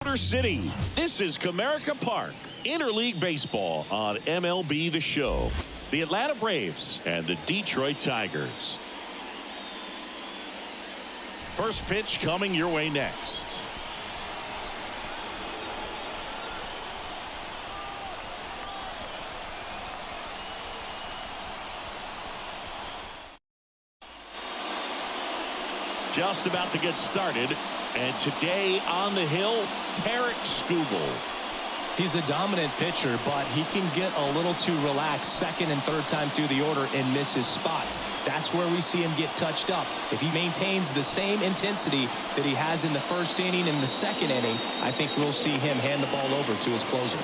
Motor City. This is Comerica Park. Interleague Baseball on MLB The Show. The Atlanta Braves and the Detroit Tigers. First pitch coming your way next. Just about to get started. And today on the hill, Tarik Skubal. He's a dominant pitcher, but he can get a little too relaxed second and third time through the order and miss his spots. That's where we see him get touched up. If he maintains the same intensity that he has in the first inning and the second inning, I think we'll see him hand the ball over to his closer.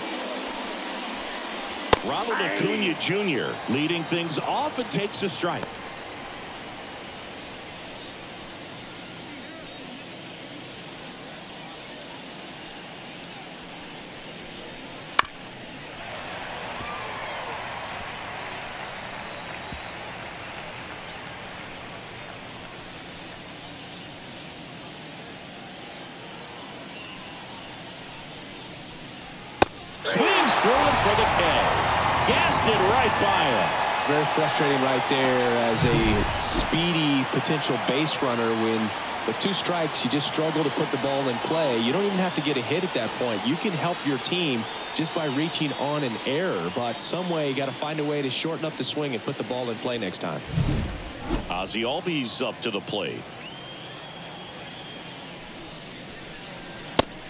Ronald Acuna Jr. leading things off and takes a strike. Swings through it for the K. Gassed it right by him. Very frustrating right there as a speedy potential base runner when with 2 strikes you just struggle to put the ball in play. You don't even have to get a hit at that point. You can help your team just by reaching on an error, but some way you got to find a way to shorten up the swing and put the ball in play next time. Ozzie Albies up to the plate.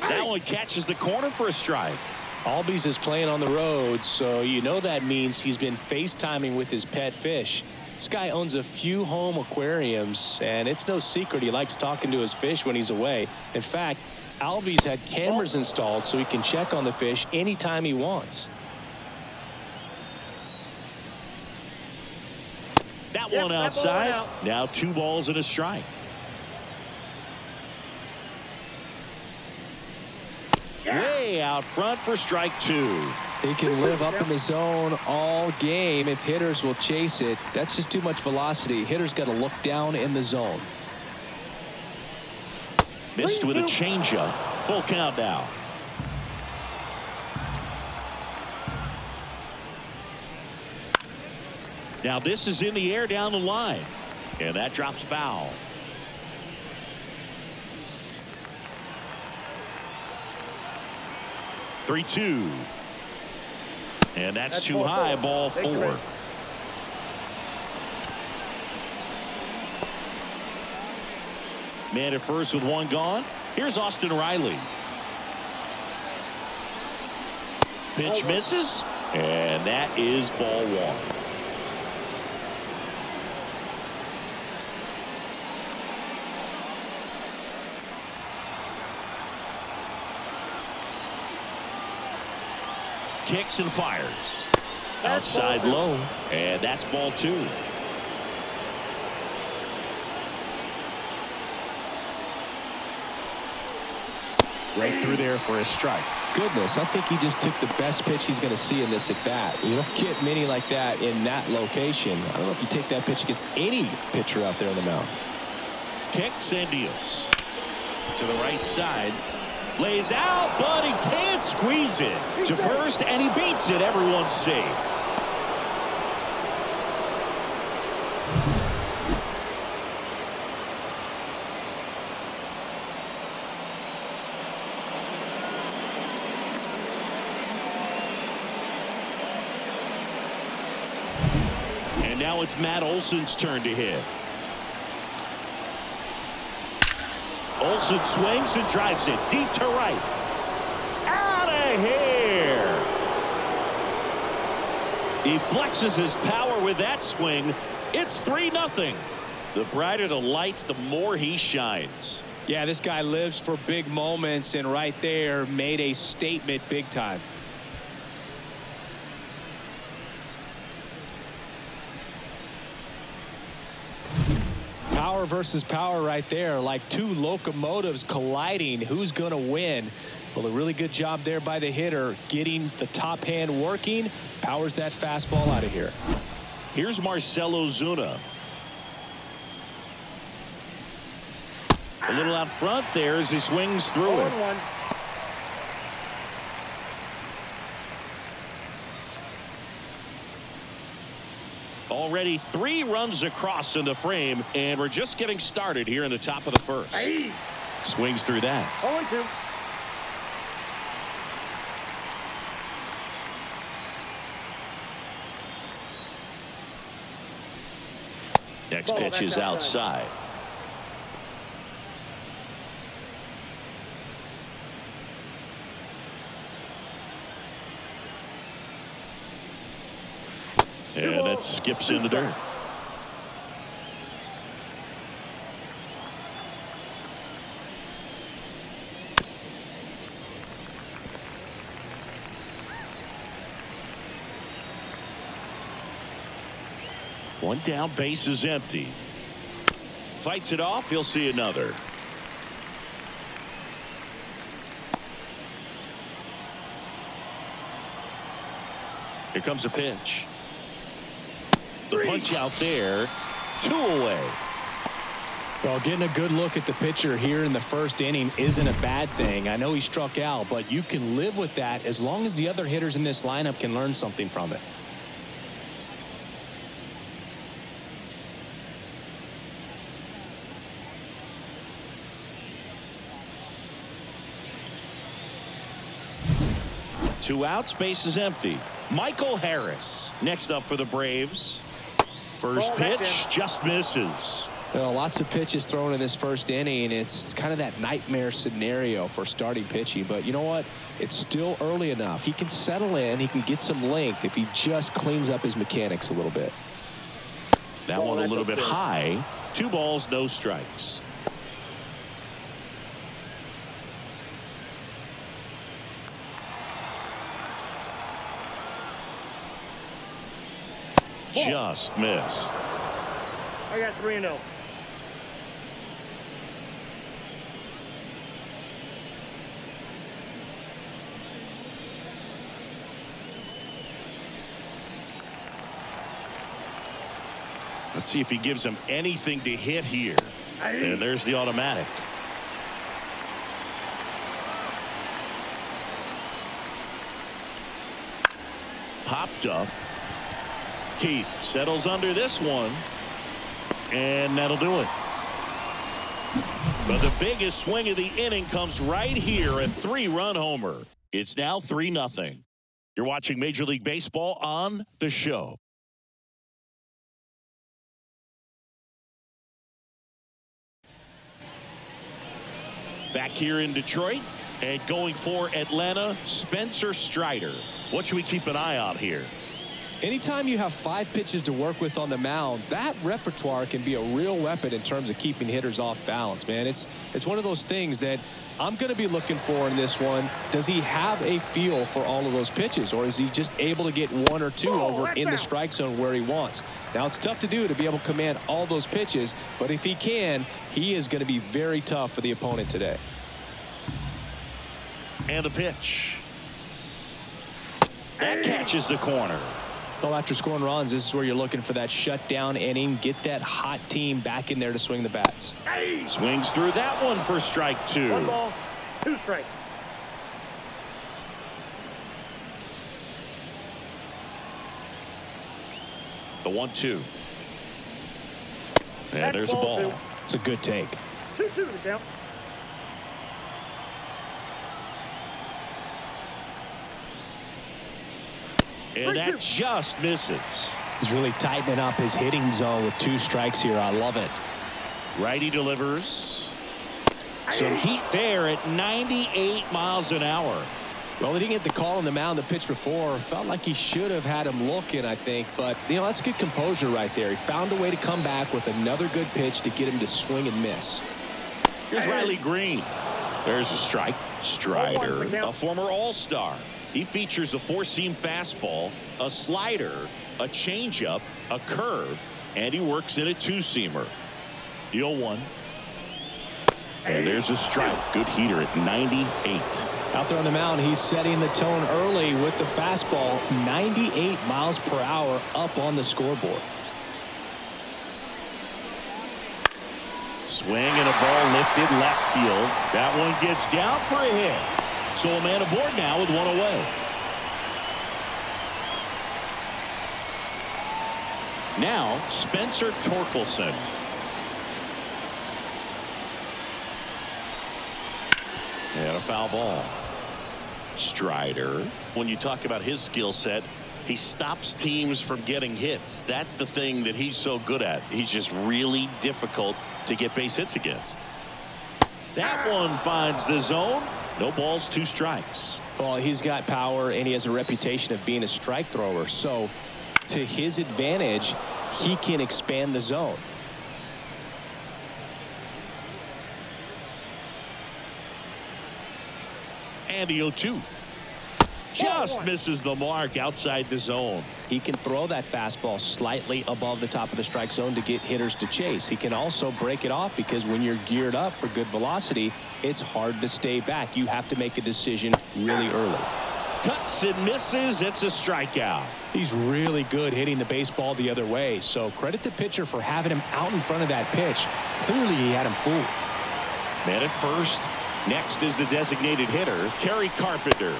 That one catches the corner for a strike. Albies is playing on the road, so you know that means he's been FaceTiming with his pet fish. This guy owns a few home aquariums, and it's no secret he likes talking to his fish when he's away. In fact, Albies had cameras installed so he can check on the fish anytime he wants. That one outside. Now 2 balls and a strike. Way out front for strike 2. He can live up in the zone all game if hitters will chase it. That's just too much velocity. Hitters got to look down in the zone. Missed with a changeup. Full count now. Now this is in the air down the line. And that drops foul. Three-two. And that's too high. Ball 4. Man at first with 1 gone. Here's Austin Riley. Pitch misses. And that is ball 1. Kicks and fires. Outside low. And that's ball 2. Right through there for a strike. Goodness, I think he just took the best pitch he's going to see in this at bat. You don't get many like that in that location. I don't know if you take that pitch against any pitcher out there on the mound. Kicks and deals. To the right side. Lays out, but he can't squeeze it. To first, and he beats it. Everyone's safe. And now it's Matt Olson's turn to hit. Olson swings and drives it deep to right. Out of here. He flexes his power with that swing. It's 3-0. The brighter the lights, the more he shines. Yeah, this guy lives for big moments, and right there made a statement big time. Power versus power right there, like 2 locomotives colliding. Who's going to win? Well, a really good job there by the hitter, getting the top hand working. Powers that fastball out of here. Here's Marcell Ozuna. A little out front there as he swings through it. Already 3 runs across in the frame, and we're just getting started here in the top of the first. Hey. Swings through that. 0-2. Next pitch is outside. And that skips in the dirt. One down, base is empty. Fights it off, he'll see another. Here comes a pitch. The punch out there, 2 away. Well, getting a good look at the pitcher here in the first inning isn't a bad thing. I know he struck out, but you can live with that as long as the other hitters in this lineup can learn something from it. Two outs, base is empty. Michael Harris next up for the Braves. First pitch just misses. Well, lots of pitches thrown in this first inning. It's kind of that nightmare scenario for starting pitching. But you know what? It's still early enough. He can settle in. He can get some length if he just cleans up his mechanics a little bit. That one a little bit high. 2 balls, no strikes. Just missed. I got 3-0. Let's see if he gives him anything to hit here. And there's the automatic. Popped up. Keith settles under this one, and that'll do it. But the biggest swing of the inning comes right here, a 3-run homer. It's now 3-0. You're watching Major League Baseball on The Show. Back here in Detroit, and going for Atlanta, Spencer Strider. What should we keep an eye on here? Anytime you have 5 pitches to work with on the mound, that repertoire can be a real weapon in terms of keeping hitters off balance, man. It's one of those things that I'm going to be looking for in this one. Does he have a feel for all of those pitches, or is he just able to get 1 or 2 over in the strike zone where he wants? Now, it's tough to do to be able to command all those pitches, but if he can, he is going to be very tough for the opponent today. And the pitch. That catches the corner. Well, after scoring runs, this is where you're looking for that shutdown inning. Get that hot team back in there to swing the bats. Swings through that one for strike 2. 1 ball, 2 strikes. The 1-2. And there's a ball. It's a good take. 2-2 to count. And that just misses. He's really tightening up his hitting zone with 2 strikes here. I love it. Righty delivers. Some heat there at 98 miles an hour. Well, he didn't get the call on the mound the pitch before. Felt like he should have had him looking, I think. But, you know, that's good composure right there. He found a way to come back with another good pitch to get him to swing and miss. Here's Riley Green. There's a strike. Strider, a former All-Star. He features a 4-seam fastball, a slider, a changeup, a curve, and he works in a 2-seamer. The 0-1. And there's a strike. Good heater at 98. Out there on the mound, he's setting the tone early with the fastball. 98 miles per hour up on the scoreboard. Swing and a ball lifted left field. That one gets down for a hit. So a man aboard now with 1 away. Now, Spencer Torkelson. And a foul ball. Strider. When you talk about his skill set, he stops teams from getting hits. That's the thing that he's so good at. He's just really difficult to get base hits against. That one finds the zone. No balls, 2 strikes. Well, he's got power, and he has a reputation of being a strike thrower. So, to his advantage, he can expand the zone. And the 0-2. Just misses the mark outside the zone. He can throw that fastball slightly above the top of the strike zone to get hitters to chase. He can also break it off because when you're geared up for good velocity, it's hard to stay back. You have to make a decision really early. Cuts and misses. It's a strikeout. He's really good hitting the baseball the other way. So credit the pitcher for having him out in front of that pitch. Clearly he had him fooled. Man at first. Next is the designated hitter, Kerry Carpenter.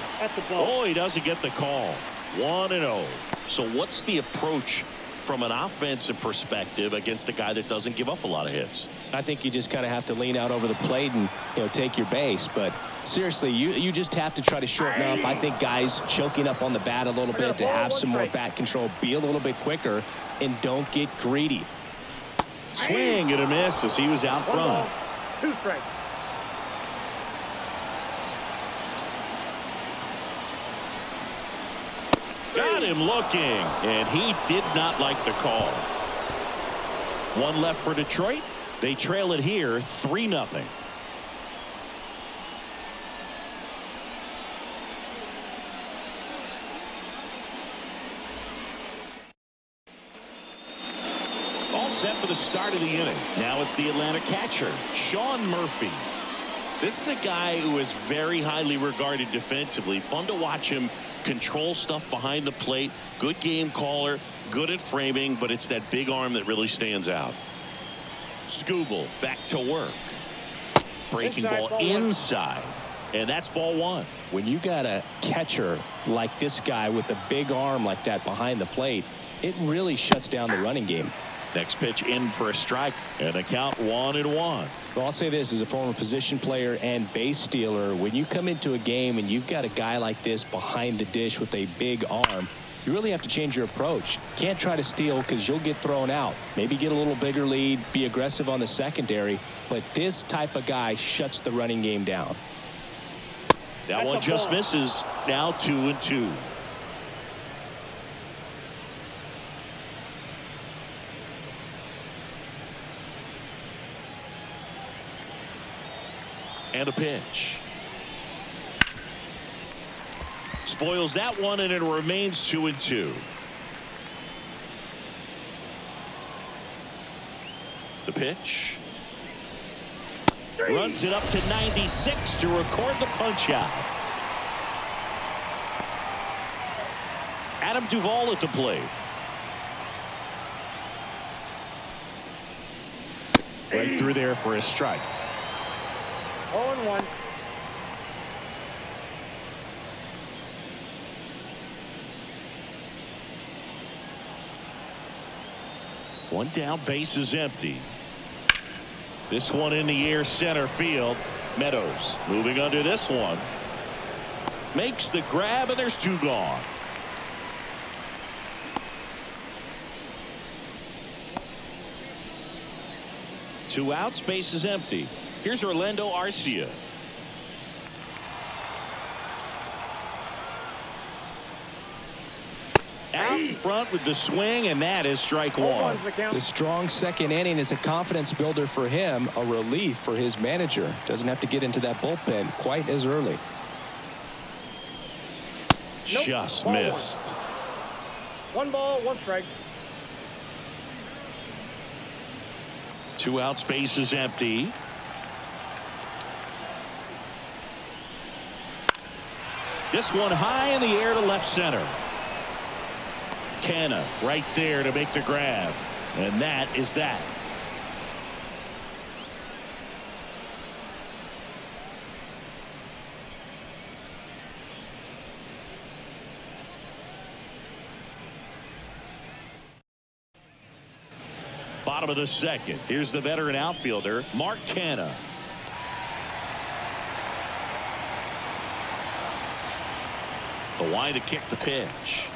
Oh, he doesn't get the call. 1-0. So what's the approach from an offensive perspective against a guy that doesn't give up a lot of hits? I think you just kind of have to lean out over the plate and, take your base. But seriously, you just have to try to shorten up. I think guys choking up on the bat a little bit to have some more bat control, be a little bit quicker, and don't get greedy. Swing and a miss as he was out front. 2 strikes. Got him looking, and he did not like the call. 1 left for Detroit. They trail it here 3-0. All set for the start of the inning. Now it's the Atlanta catcher, Sean Murphy. This is a guy who is very highly regarded defensively. Fun to watch him control stuff behind the plate. Good game caller, good at framing, but it's that big arm that really stands out. Skubal back to work. Breaking ball inside. And that's ball 1. When you got a catcher like this guy with a big arm like that behind the plate, it really shuts down the running game. Next pitch in for a strike, and a count 1-1. Well, I'll say this as a former position player and base stealer. When you come into a game and you've got a guy like this behind the dish with a big arm, you really have to change your approach. Can't try to steal because you'll get thrown out. Maybe get a little bigger lead, be aggressive on the secondary, but this type of guy shuts the running game down. That one just misses. Now 2-2. And a pitch. Spoils that one, and it remains 2-2. The pitch. Runs it up to 96 to record the punch out. Adam Duvall at the plate. Right through there for a strike. 0-1. One down, base is empty. This one in the air, center field. Meadows moving under this one. Makes the grab, and there's 2 gone. Two outs, base is empty. Here's Orlando Arcia. Out in front with the swing, and that is strike 1. The strong second inning is a confidence builder for him, a relief for his manager. Doesn't have to get into that bullpen quite as early. Just missed. 1 ball, 1 strike. 2 outs, base is empty. This one high in the air to left center. Canna right there to make the grab, and that is that. Bottom of the second. Here's the veteran outfielder, Mark Canha. The wide to kick the pitch.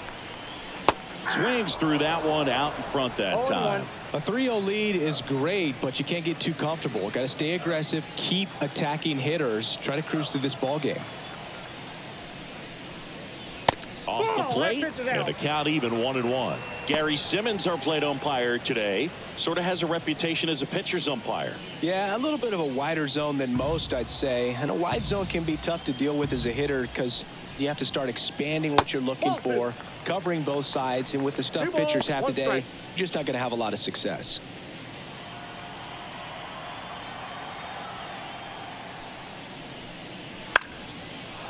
Swings through that one out in front that time. A 3-0 lead is great, but you can't get too comfortable. Got to stay aggressive, keep attacking hitters, try to cruise through this ball game. Off the plate, and the count even 1-1. Gary Simmons, our plate umpire today, sort of has a reputation as a pitcher's umpire. Yeah, a little bit of a wider zone than most, I'd say. And a wide zone can be tough to deal with as a hitter because you have to start expanding what you're looking for, covering both sides, and with the stuff pitchers have today, you're just not going to have a lot of success.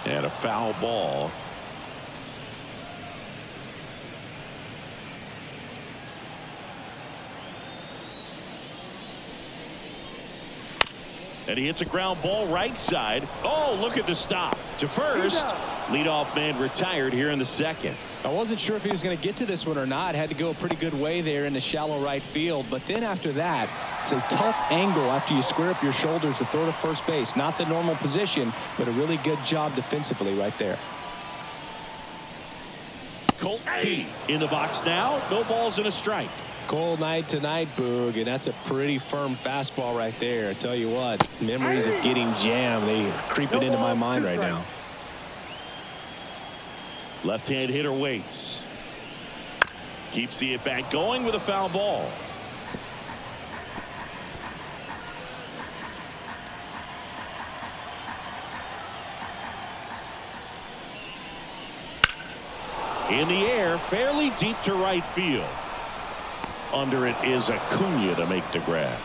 And a foul ball. And he hits a ground ball right side. Oh, look at the stop. To first. Leadoff man retired here in the second. I wasn't sure if he was going to get to this one or not. Had to go a pretty good way there in the shallow right field. But then after that, it's a tough angle after you square up your shoulders to throw to first base. Not the normal position, but a really good job defensively right there. Colt Keith in the box now. No balls and a strike. Cold night tonight, Boog, and that's a pretty firm fastball right there. I tell you what, memories of getting jammed, they are creeping into my mind right now. Left-hand hitter waits. Keeps the at-bat going with a foul ball. In the air, fairly deep to right field. Under it is Acuna to make the grab.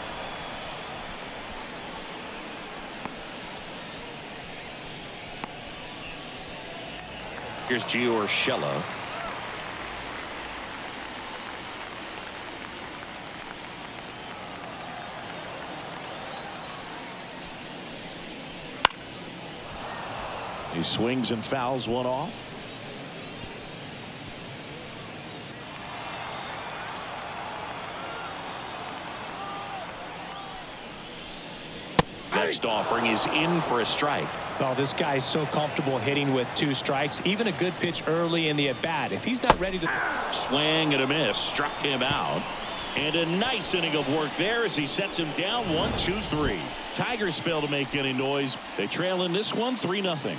Here's Gio Urshela. He swings and fouls one off. Next offering is in for a strike. Oh, this guy's so comfortable hitting with 2 strikes. Even a good pitch early in the at-bat. If he's not ready to... Swing and a miss. Struck him out. And a nice inning of work there as he sets him down 1-2-3. Tigers fail to make any noise. They trail in this one 3-0.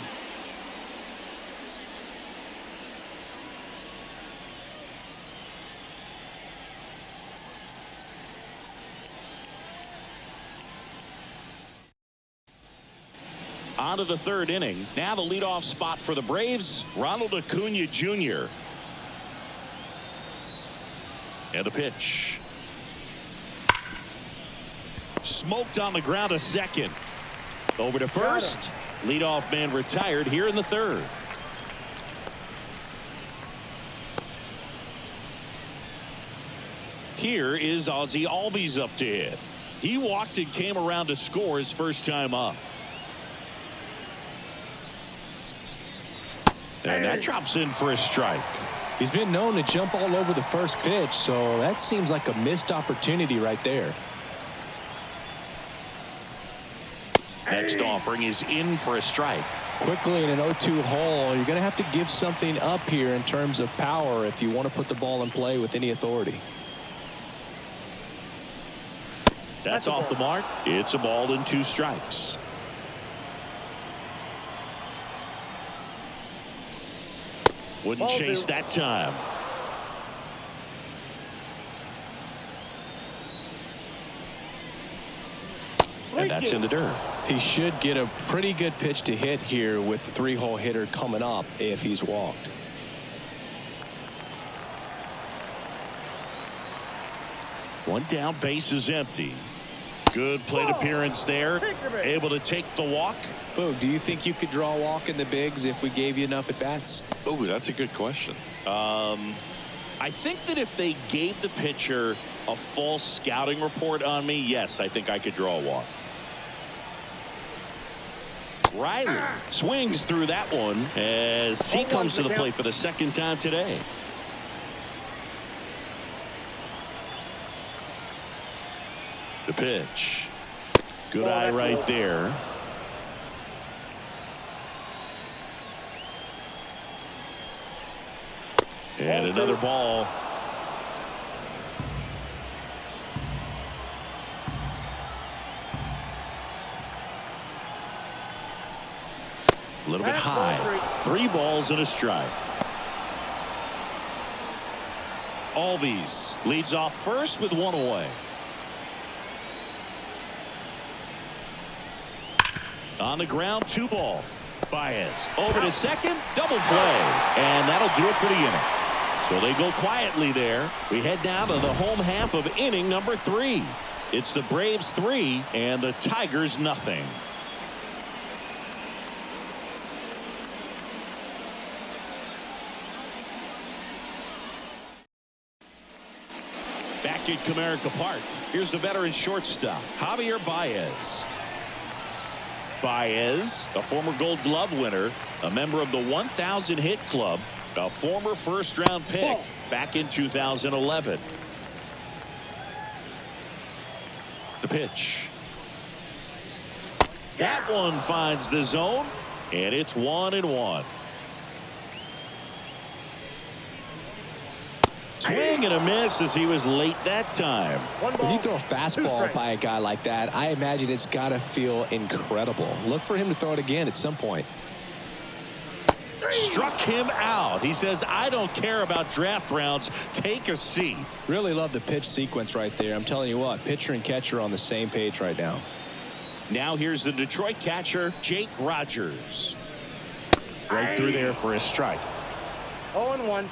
On to the third inning. Now the leadoff spot for the Braves, Ronald Acuna Jr. And a pitch. Smoked on the ground to second. Over to first. Leadoff man retired here in the third. Here is Ozzie Albies up to hit. He walked and came around to score his first time up. And that drops in for a strike. He's been known to jump all over the first pitch, so that seems like a missed opportunity right there. Next offering is in for a strike. Quickly in an 0-2 hole, you're going to have to give something up here in terms of power if you want to put the ball in play with any authority. That's off the mark. It's a ball and 2 strikes. Wouldn't chase that time. And that's in the dirt. He should get a pretty good pitch to hit here with the 3-hole hitter coming up if he's walked. One down, base is empty. Good plate appearance there. Able to take the walk. Boo, do you think you could draw a walk in the bigs if we gave you enough at bats? Oh, that's a good question. I think that if they gave the pitcher a full scouting report on me, yes, I think I could draw a walk. Riley swings through that one as he comes to the plate for the second time today. pitch. Good eye right there. And another ball. A little bit high. 3 balls and a strike. Albies leads off first with 1 away. On the ground, 2 ball. Baez over to second, double play, and that'll do it for the inning. So they go quietly there. We head down to the home half of inning number 3. It's the Braves 3 and the Tigers nothing. Back at Comerica Park, here's the veteran shortstop, Javier Baez. Baez, a former Gold Glove winner, a member of the 1,000 hit club, a former first-round pick back in 2011. The pitch. That one finds the zone, and it's 1-1. Swing and a miss as he was late that time. When you throw a fastball by a guy like that, I imagine it's got to feel incredible. Look for him to throw it again at some point. Struck him out. He says, I don't care about draft rounds. Take a seat. Really love the pitch sequence right there. I'm telling you what, pitcher and catcher are on the same page right now. Now here's the Detroit catcher, Jake Rogers. Right through there for a strike. 0-1.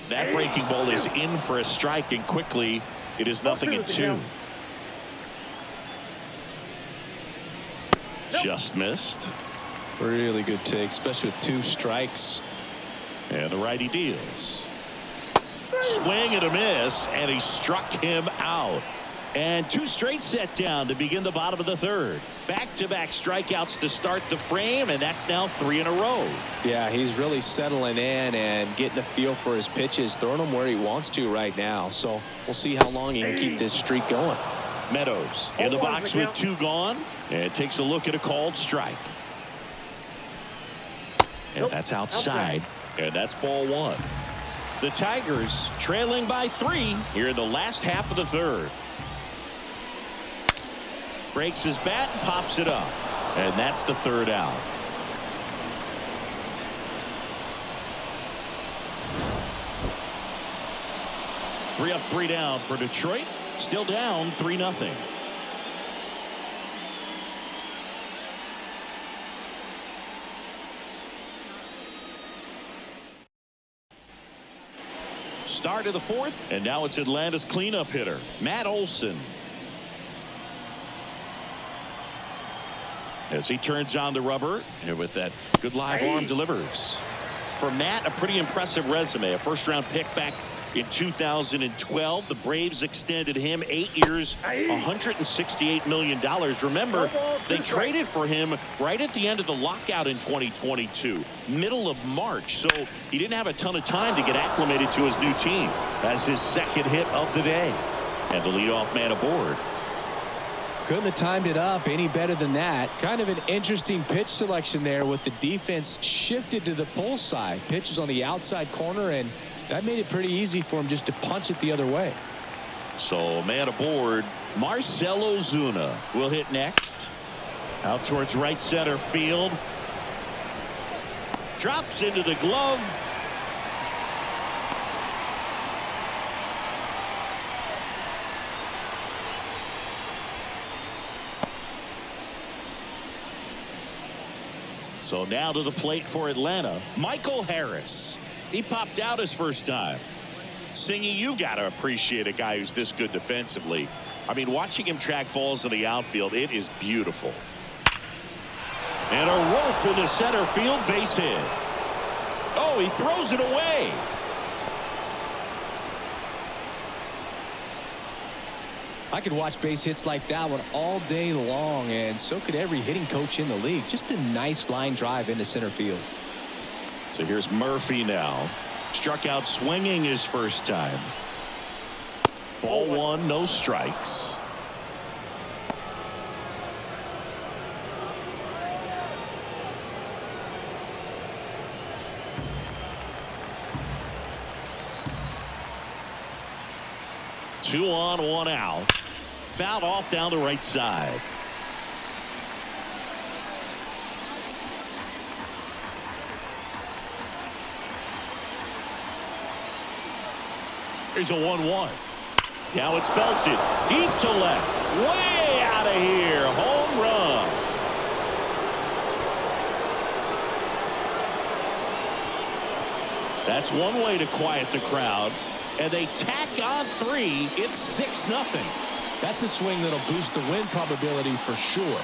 That breaking ball is in for a strike, and quickly it is 0-2. Just missed. Really good take, especially with 2 strikes. And the righty deals. Swing and a miss, and he struck him out. And 2 straight set down to begin the bottom of the 3rd. Back-to-back strikeouts to start the frame, and that's now 3 in a row. Yeah, he's really settling in and getting a feel for his pitches, throwing them where he wants to right now. So we'll see how long he can keep this streak going. Meadows in the box with 2 gone, and takes a look at a called strike. And that's outside, and that's ball 1. The Tigers trailing by 3 here in the last half of the 3rd. Breaks his bat and pops it up. And that's the 3rd out. Three up, 3 down for Detroit. Still down 3-0. Start of the 4th, and now it's Atlanta's cleanup hitter, Matt Olson. As he turns on the rubber, and with that good live arm delivers. For Matt, a pretty impressive resume. A first-round pick back in 2012. The Braves extended him 8 years, $168 million. Remember, they traded for him right at the end of the lockout in 2022, middle of March. So he didn't have a ton of time to get acclimated to his new team. That's his 2nd hit of the day. And the leadoff man aboard. Couldn't have timed it up any better than that. Kind of an interesting pitch selection there with the defense shifted to the pull side. Pitch is on the outside corner, and that made it pretty easy for him just to punch it the other way. So man aboard, Marcell Ozuna will hit next. Out towards right center field. Drops into the glove. So now to the plate for Atlanta, Michael Harris. He popped out his first time. Singy, you got to appreciate a guy who's this good defensively. I mean, watching him track balls in the outfield, it is beautiful. And a rope in the center field, base hit. Oh, he throws it away. I could watch base hits like that one all day long, and so could every hitting coach in the league. Just a nice line drive into center field. So here's Murphy now. Struck out swinging his first time. Ball one, no strikes. Two on, one out. Fouled off down the right side. Here's a 1-1. Now it's belted deep to left. Way out of here. Home run. That's one way to quiet the crowd. And they tack on 3. It's 6-0. That's a swing that'll boost the win probability for sure.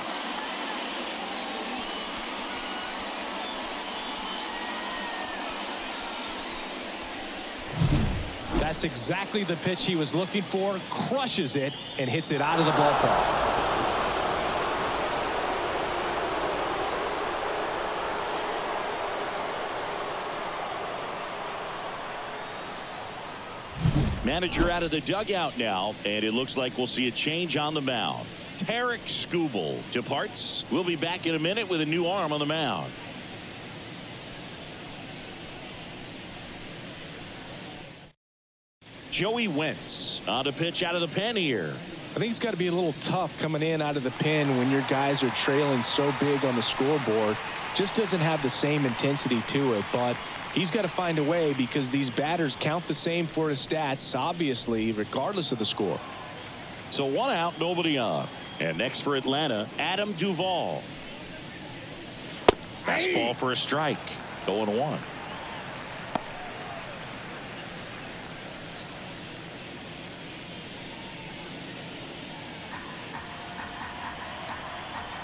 That's exactly the pitch he was looking for. Crushes it and hits it out of the ballpark. Manager out of the dugout now, and it looks like we'll see a change on the mound. Tarek Skubal departs. We'll be back in a minute with a new arm on the mound. Joey Wentz on the pitch out of the pen here. I think it's got to be a little tough coming in out of the pen when your guys are trailing so big on the scoreboard. Just doesn't have the same intensity to it, but he's got to find a way because these batters count the same for his stats, obviously, regardless of the score. So one out, nobody on. And next for Atlanta, Adam Duvall. Fastball for a strike. 0-1.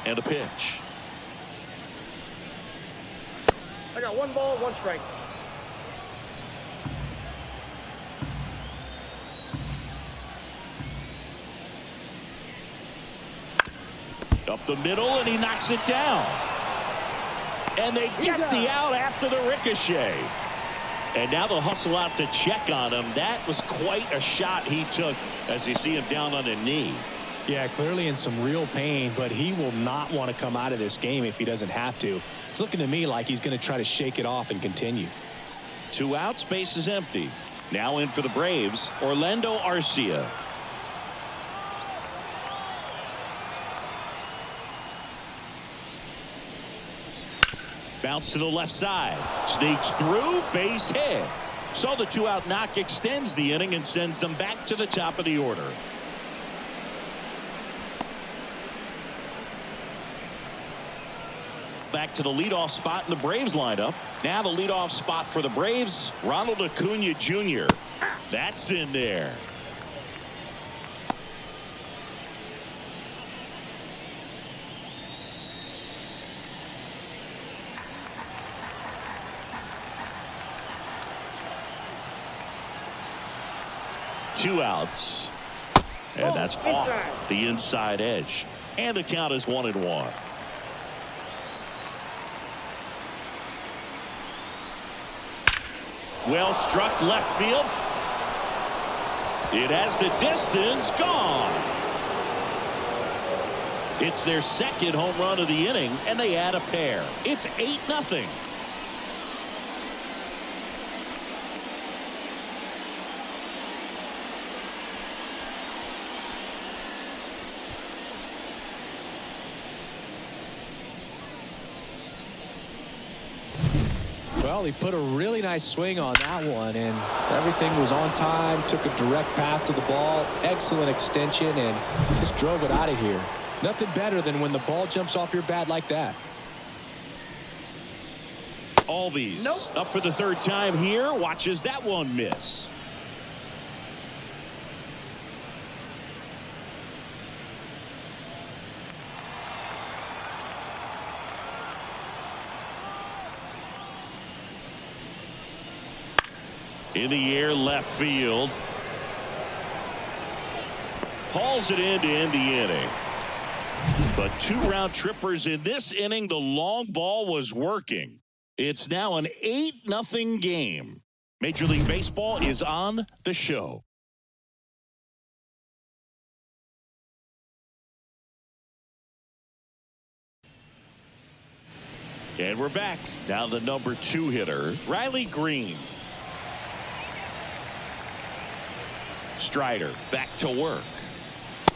And a pitch. I got 1 ball, 1 strike. Up the middle, and he knocks it down. And they get the out after the ricochet. And now they'll hustle out to check on him. That was quite a shot he took as you see him down on a knee. Yeah, clearly in some real pain, but he will not want to come out of this game if he doesn't have to. It's looking to me like he's going to try to shake it off and continue. 2 outs, base is empty. Now in for the Braves, Orlando Arcia. Bounce to the left side. Sneaks through, base hit. So the 2-out knock extends the inning and sends them back to the top of the order. Back to the leadoff spot in the Braves lineup. Now the leadoff spot for the Braves, Ronald Acuna Jr. That's in there. Two outs. And that's off the inside edge. And the count is 1-1. Well struck left field. It has the distance, gone. It's their second home run of the inning, and they add a pair. It's 8-0. Well, he put a really nice swing on that one, and everything was on time, took a direct path to the ball, excellent extension, and just drove it out of here. Nothing better than when the ball jumps off your bat like that. Albies up for the third time here, watches that one miss. In the air, left field. hauls it in to end the inning. But 2 round trippers in this inning. The long ball was working. It's now an 8-0 game. Major League Baseball is on the show. And we're back. Now the number 2 hitter, Riley Green. Strider back to work.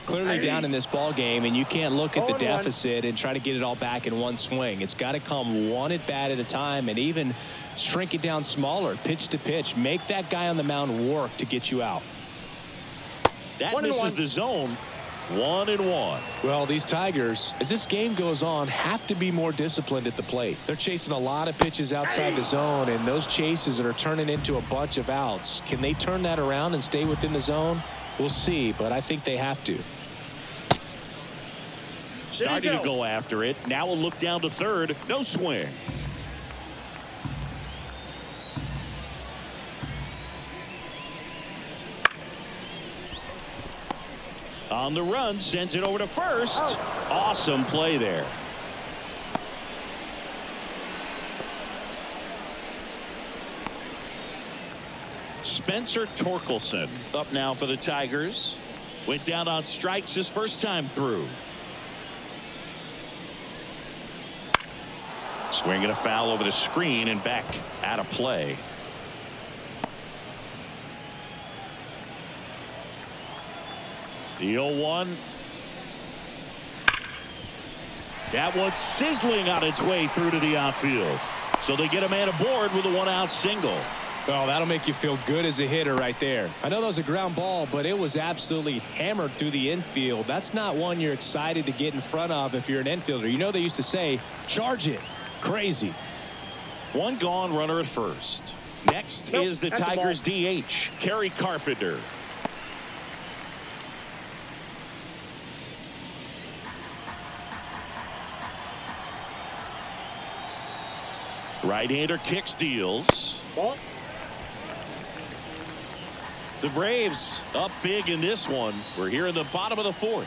Clearly down in this ball game, and you can't look at the deficit and try to get it all back in one swing. It's got to come one at bat at a time, and even shrink it down smaller, pitch to pitch. Make that guy on the mound work to get you out. That misses the zone. 1-1. Well, these Tigers, as this game goes on, have to be more disciplined at the plate. They're chasing a lot of pitches outside the zone, and those chases that are turning into a bunch of outs. Can they turn that around and stay within the zone? We'll see, but I think they have to. Starting to go after it. Now a look down to third. No swing. On the run, sends it over to first. Awesome play there. Spencer Torkelson up now for the Tigers. Went down on strikes his first time through. Swinging a foul over the screen and back out of play. The 0-1. That one's sizzling on its way through to the outfield. So they get a man aboard with a 1-out single. Well, that'll make you feel good as a hitter right there. I know that was a ground ball, but it was absolutely hammered through the infield. That's not one you're excited to get in front of if you're an infielder. You know they used to say, charge it. Crazy. 1 gone, runner at first. Next is the Tigers DH, Kerry Carpenter. Right-hander kicks, deals. The Braves up big in this one. We're here in the bottom of the 4th.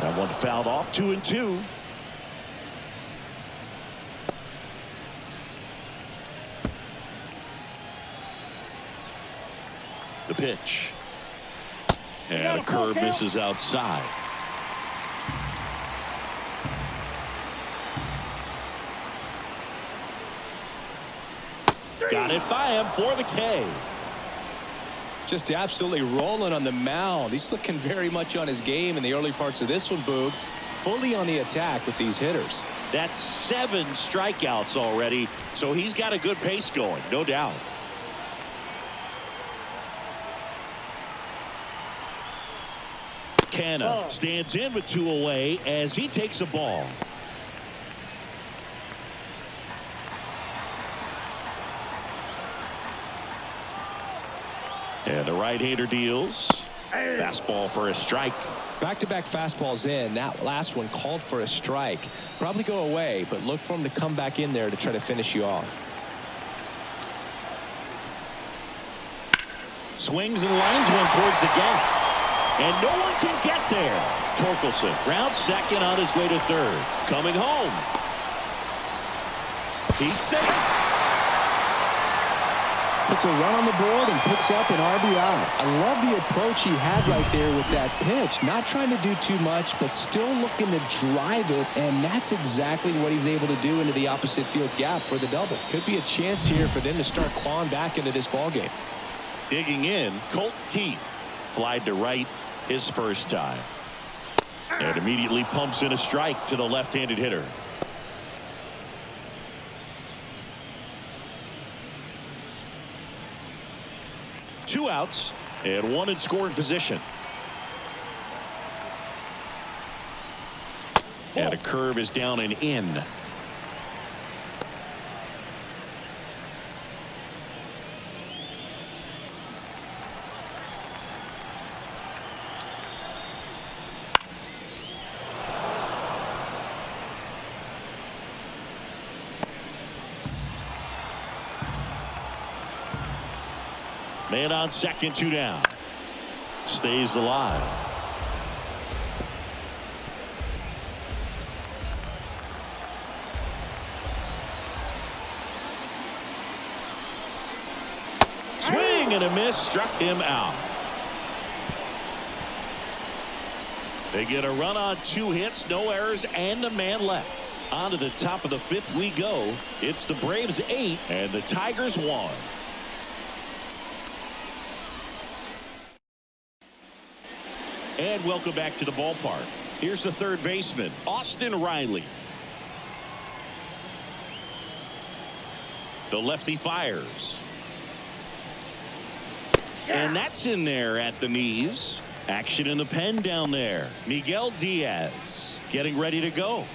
That one fouled off. 2-2. The pitch. And a curve misses outside. Got it by him for the K. Just absolutely rolling on the mound. He's looking very much on his game in the early parts of this one, Boog. Fully on the attack with these hitters. That's 7 strikeouts already, so he's got a good pace going, no doubt. Canna stands in with 2 away as he takes a ball. And the right-hander deals. Fastball for a strike. Back-to-back fastballs in. That last one called for a strike. Probably go away, but look for him to come back in there to try to finish you off. Swings and lines one towards the gap. And no one can get there. Torkelson round second on his way to third. Coming home. He's safe. Puts a run on the board and picks up an RBI. I love the approach he had right there with that pitch. Not trying to do too much, but still looking to drive it, and that's exactly what he's able to do into the opposite field gap for the double. Could be a chance here for them to start clawing back into this ballgame. Digging in, Colt Keith. Flied to right his first time. And immediately pumps in a strike to the left-handed hitter. Two outs and one in scoring position. And a curve is down and in. Man on second, 2 down. Stays alive. Swing and a miss, struck him out. They get a run on 2 hits, no errors, and a man left. On to the top of the 5th we go. It's the Braves 8 and the Tigers 1. And welcome back to the ballpark. Here's the third baseman, Austin Riley. The lefty fires. And that's in there at the knees. Action in the pen down there. Miguel Diaz getting ready to go.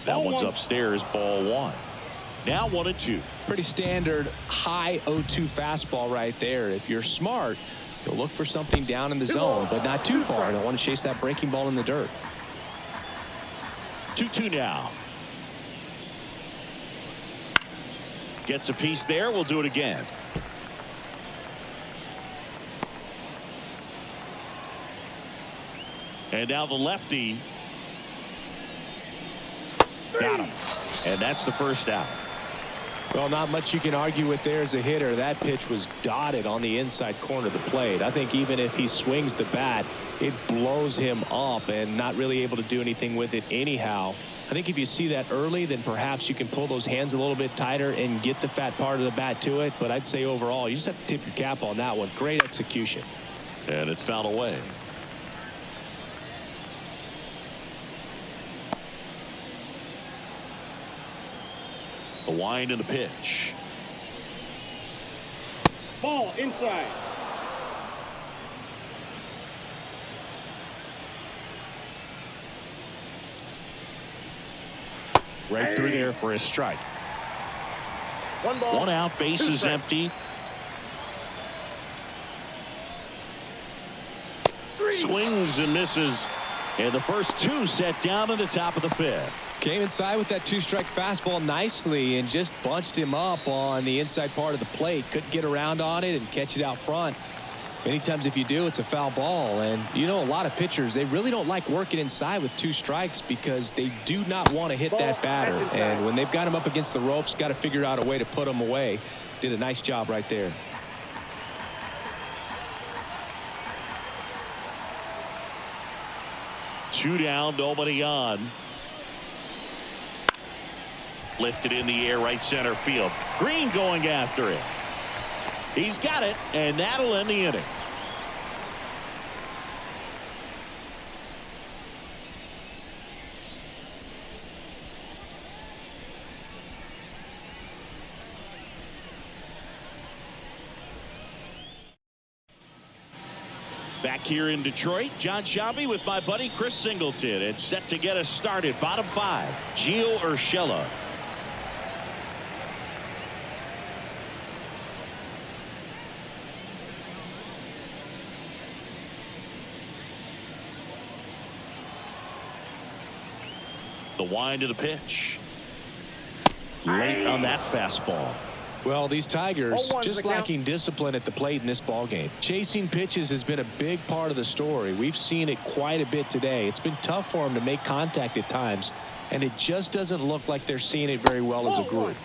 That one's upstairs, ball 1. Now 1-2. Pretty standard high 0-2 fastball right there. If you're smart, you'll look for something down in the zone, but not too far. Don't want to chase that breaking ball in the dirt. 2-2 now. Gets a piece there. We'll do it again. And now the lefty. Got him. And that's the first out. Well, not much you can argue with there as a hitter. That pitch was dotted on the inside corner of the plate. I think even if he swings the bat, it blows him up and not really able to do anything with it anyhow. I think if you see that early, then perhaps you can pull those hands a little bit tighter and get the fat part of the bat to it. But I'd say overall, you just have to tip your cap on that one. Great execution. And it's fouled away. The wind and the pitch. Ball inside. Right through there for a strike. 1 ball. 1 out, bases empty. Swings and misses. And the first 2 set down in the top of the 5th. Came inside with that 2-strike fastball nicely and just bunched him up on the inside part of the plate. Couldn't get around on it and catch it out front. Many times if you do, it's a foul ball. And you know, a lot of pitchers, they really don't like working inside with 2 strikes because they do not want to hit that batter. And when they've got him up against the ropes, got to figure out a way to put him away. Did a nice job right there. Two down, nobody on. Lifted in the air, right center field. Green going after it. He's got it, and that'll end the inning. Back here in Detroit, John Shabby with my buddy Chris Singleton, and set to get us started. Bottom 5, Gio Urshela. The wind of the pitch. Late on that fastball. Well, these Tigers just lacking discipline at the plate in this ballgame. Chasing pitches has been a big part of the story. We've seen it quite a bit today. It's been tough for them to make contact at times, and it just doesn't look like they're seeing it very well as a group.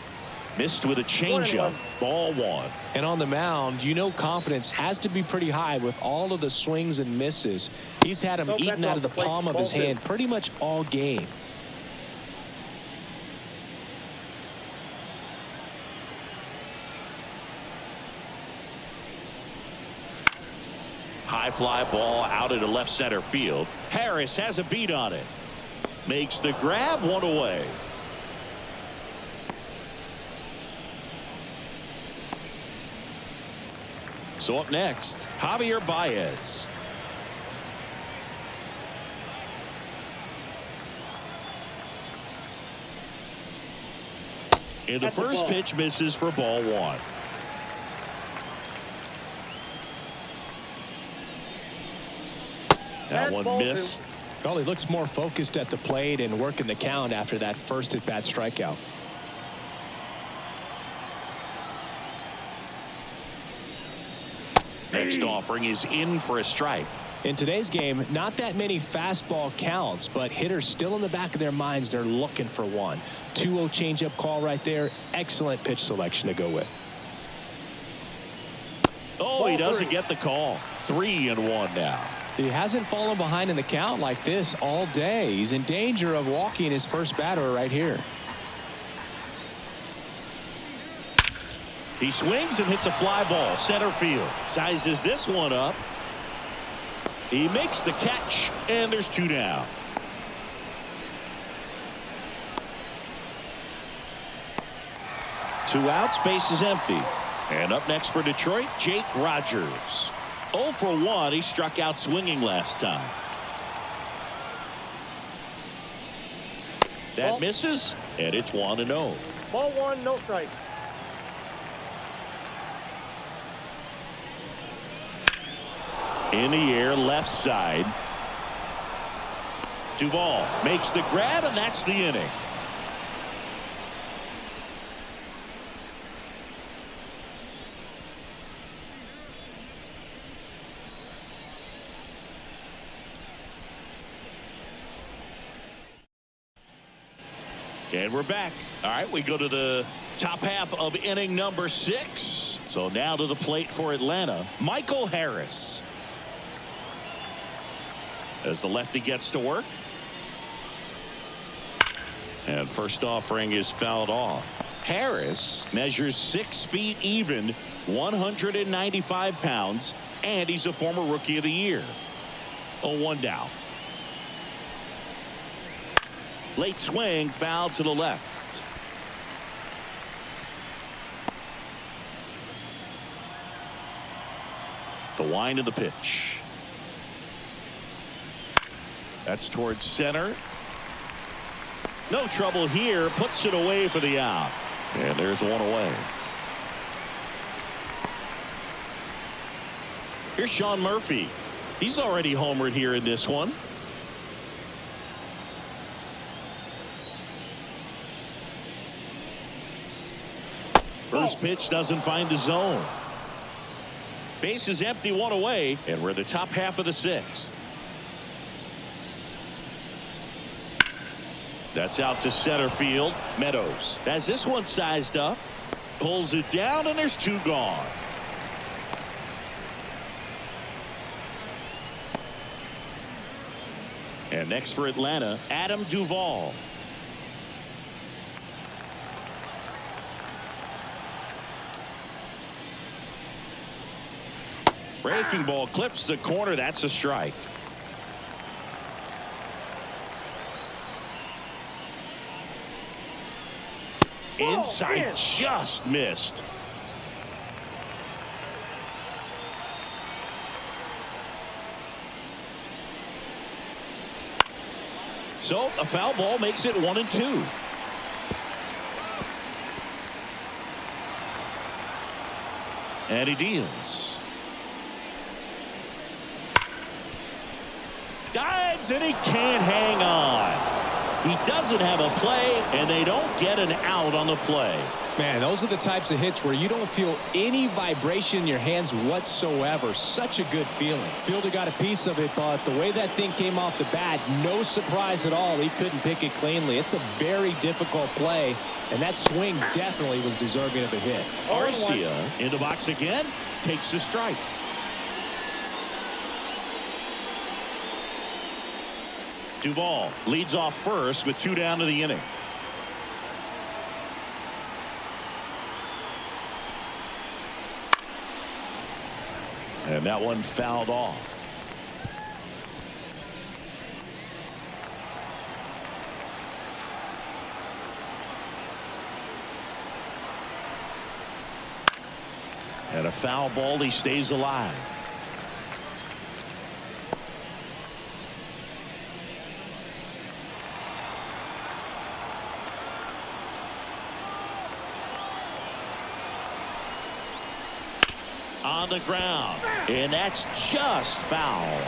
Missed with a changeup. Ball 1. And on the mound, you know, confidence has to be pretty high with all of the swings and misses. He's had them eaten out of the palm of his hand pretty much all game. High fly ball out into left center field. Harris has a beat on it. Makes the grab, 1 away. So up next, Javier Baez. And the first pitch misses for ball one. That one missed. Well, he looks more focused at the plate and working the count after that first at-bat strikeout. Next offering is in for a strike. In today's game, not that many fastball counts, but hitters still in the back of their minds, they're looking for one. 2-0 changeup call right there. Excellent pitch selection to go with. Oh, he doesn't get the call. 3-1 now. He hasn't fallen behind in the count like this all day. He's in danger of walking his first batter right here. He swings and hits a fly ball center field. Sizes this one up. He makes the catch, and there's 2 down. Two outs, base is empty. And up next for Detroit, Jake Rogers. 0 for 1. He struck out swinging last time. That misses, and it's 1-0. Ball 1, no strike. In the air, left side. Duvall makes the grab, and that's the inning. And we're back. All right, we go to the top half of inning number 6. So now to the plate for Atlanta, Michael Harris. As the lefty gets to work. And first offering is fouled off. Harris measures 6 feet even, 195 pounds, and he's a former Rookie of the Year. 0-1 down. Late swing, foul to the left. The wind of the pitch. That's towards center. No trouble here. Puts it away for the out. And there's one away. Here's Sean Murphy. He's already homered here in this one. First pitch doesn't find the zone. Base is empty, 1 away, and we're the top half of the 6th. That's out to center field. Meadows has this one sized up. Pulls it down, and there's 2 gone. And next for Atlanta, Adam Duvall. Breaking ball clips the corner. That's a strike. Inside, just missed. So a foul ball makes it 1-2. And he deals. Dives, and he can't hang on. He doesn't have a play, and they don't get an out on the play. Man, those are the types of hits where you don't feel any vibration in your hands whatsoever. Such a good feeling. Fielder got a piece of it, but the way that thing came off the bat, no surprise at all. He couldn't pick it cleanly. It's a very difficult play, and that swing definitely was deserving of a hit. Arcia in the box again, takes the strike. Duvall leads off first with 2 down to the inning. And that one fouled off. And a foul ball, he stays alive. on the ground, and that's just foul.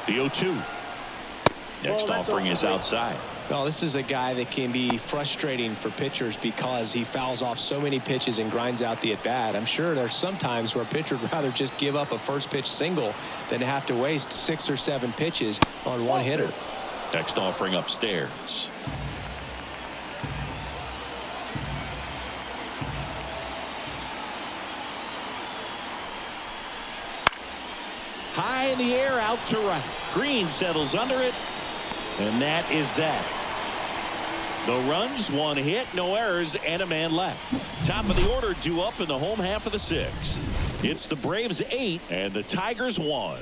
The 0-2. Next offering is outside. Well, this is a guy that can be frustrating for pitchers because he fouls off so many pitches and grinds out the at-bat. I'm sure there's some times where a pitcher would rather just give up a first pitch single than have to waste 6 or 7 pitches on one hitter. Next offering upstairs. High in the air, out to right. Green settles under it, and that is that. No runs, 1 hit, no errors, and a man left. Top of the order due up in the home half of the 6th. It's the Braves 8 and the Tigers 1.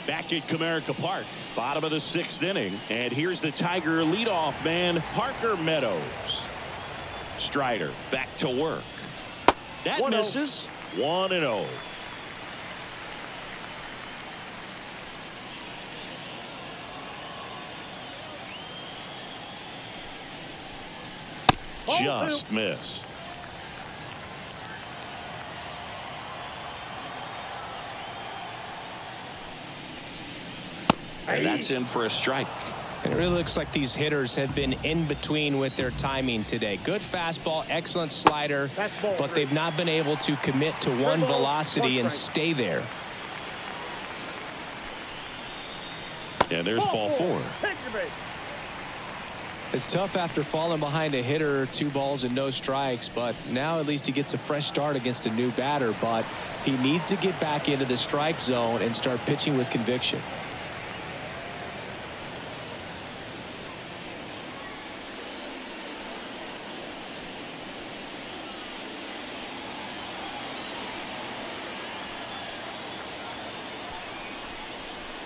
Back at Comerica Park, bottom of the 6th inning, and here's the Tiger leadoff man, Parker Meadows. Strider back to work. That misses. 1-0. Just missed. And that's in for a strike. And it really looks like these hitters have been in between with their timing today. Good fastball, excellent slider, but they've not been able to commit to one velocity and stay there. And there's ball 4. It's tough after falling behind a hitter, 2 balls and no strikes, but now at least he gets a fresh start against a new batter, but he needs to get back into the strike zone and start pitching with conviction.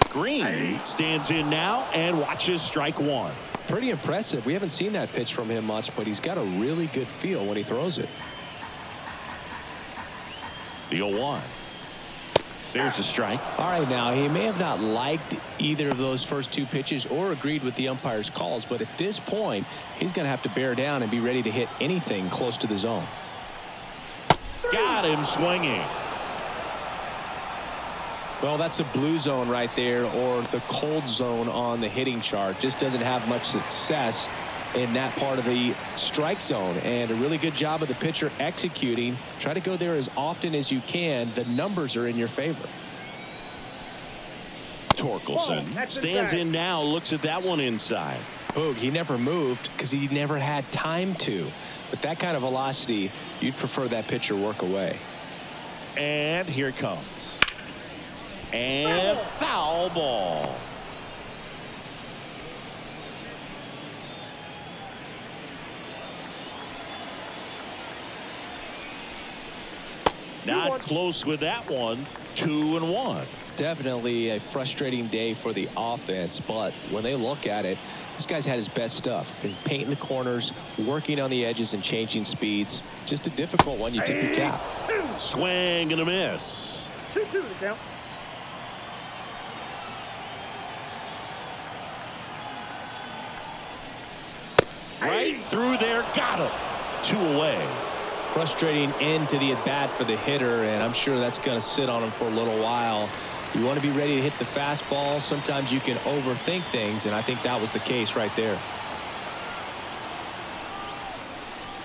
Green stands in now and watches strike 1. Pretty impressive. We haven't seen that pitch from him much, but he's got a really good feel when he throws it. The 0-1. There's a strike. All right, now he may have not liked either of those first 2 pitches or agreed with the umpire's calls, but at this point he's going to have to bear down and be ready to hit anything close to the zone. Got him swinging. Well, that's a blue zone right there, or the cold zone on the hitting chart. Just doesn't have much success in that part of the strike zone, and a really good job of the pitcher executing. Try to go there as often as you can. The numbers are in your favor. Torkelson stands in now, looks at that one inside. Boog, he never moved because he never had time to. But that kind of velocity, you'd prefer that pitcher work away. And here it comes. And foul ball. Not close with that one. 2-1. Definitely a frustrating day for the offense, but when they look at it, this guy's had his best stuff. He's painting the corners, working on the edges and changing speeds. Just a difficult one. You tip your cap. Swing and a miss. 2-2 the count. Right through there, got him. 2 away. Frustrating end to the at-bat for the hitter, and I'm sure that's going to sit on him for a little while. You want to be ready to hit the fastball. Sometimes you can overthink things, and I think that was the case right there.